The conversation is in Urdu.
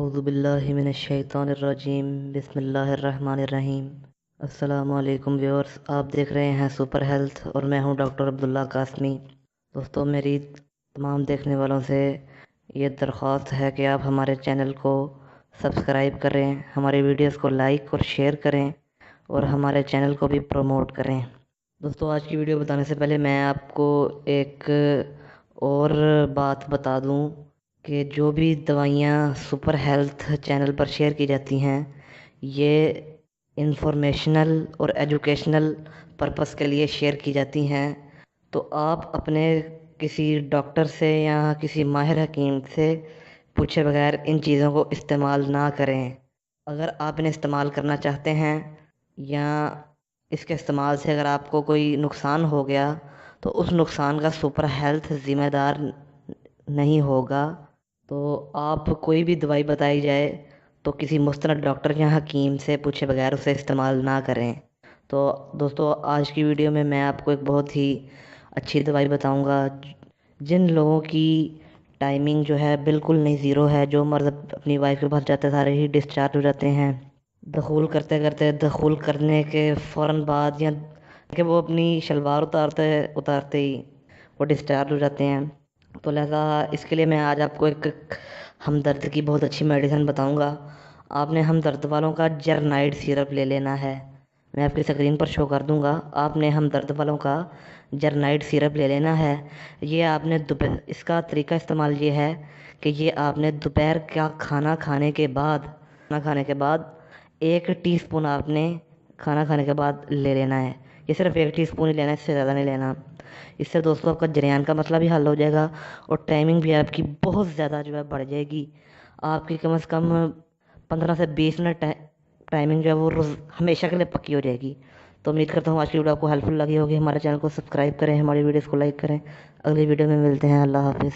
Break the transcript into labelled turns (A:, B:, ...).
A: اعوذ باللہ من الشیطان الرجیم بسم اللہ الرحمن الرحیم۔ السلام علیکم ویورز، آپ دیکھ رہے ہیں سپر ہیلتھ اور میں ہوں ڈاکٹر عبداللہ قاسمی۔ دوستوں، میری تمام دیکھنے والوں سے یہ درخواست ہے کہ آپ ہمارے چینل کو سبسکرائب کریں، ہماری ویڈیوز کو لائک اور شیئر کریں اور ہمارے چینل کو بھی پروموٹ کریں۔ دوستوں، آج کی ویڈیو بتانے سے پہلے میں آپ کو ایک اور بات بتا دوں کہ جو بھی دوائیاں سپر ہیلتھ چینل پر شیئر کی جاتی ہیں یہ انفارمیشنل اور ایجوکیشنل پرپس کے لیے شیئر کی جاتی ہیں، تو آپ اپنے کسی ڈاکٹر سے یا کسی ماہر حکیم سے پوچھے بغیر ان چیزوں کو استعمال نہ کریں۔ اگر آپ انہیں استعمال کرنا چاہتے ہیں یا اس کے استعمال سے اگر آپ کو کوئی نقصان ہو گیا تو اس نقصان کا سپر ہیلتھ ذمہ دار نہیں ہوگا۔ تو آپ کوئی بھی دوائی بتائی جائے تو کسی مستند ڈاکٹر یا حکیم سے پوچھے بغیر اسے استعمال نہ کریں۔ تو دوستو، آج کی ویڈیو میں آپ کو ایک بہت ہی اچھی دوائی بتاؤں گا۔ جن لوگوں کی ٹائمنگ جو ہے بالکل نہیں زیرو ہے، جو مرد اپنی وائف کے پاس جاتے سارے ہی ڈسچارج ہو جاتے ہیں، دخول کرنے کے فوراً بعد یا کہ وہ اپنی شلوار اتارتے ہی وہ ڈسچارج ہو جاتے ہیں، تو لہذا اس کے لیے میں آج آپ کو ایک ہمدرد کی بہت اچھی میڈیسن بتاؤں گا۔ آپ نے ہمدرد والوں کا جرنائڈ سیرپ لے لینا ہے، میں آپ کی اسکرین پر شو کر دوں گا۔ آپ نے ہمدرد والوں کا جرنائڈ سیرپ لے لینا ہے۔ یہ آپ نے اس کا طریقہ استعمال یہ ہے کہ یہ آپ نے دوپہر کا کھانا کھانے کے بعد 1 ٹی سپون آپ نے کھانا کھانے کے بعد لے لینا ہے۔ یہ صرف 1 ٹی سپون ہی لینا ہے، اس سے زیادہ نہیں لینا۔ اس سے دوستوں آپ کا جریان کا مسئلہ بھی حل ہو جائے گا اور ٹائمنگ بھی آپ کی بہت زیادہ جو ہے بڑھ جائے گی۔ آپ کی کم از کم 15 سے 20 منٹ ٹائمنگ جو ہے وہ ہمیشہ کے لیے پکی ہو جائے گی۔ تو امید کرتا ہوں آج کی ویڈیو آپ کو ہیلپ فل لگی ہوگی۔ ہمارے چینل کو سبسکرائب کریں، ہماری ویڈیوز کو لائک کریں۔ اگلی ویڈیو میں ملتے ہیں، اللہ حافظ۔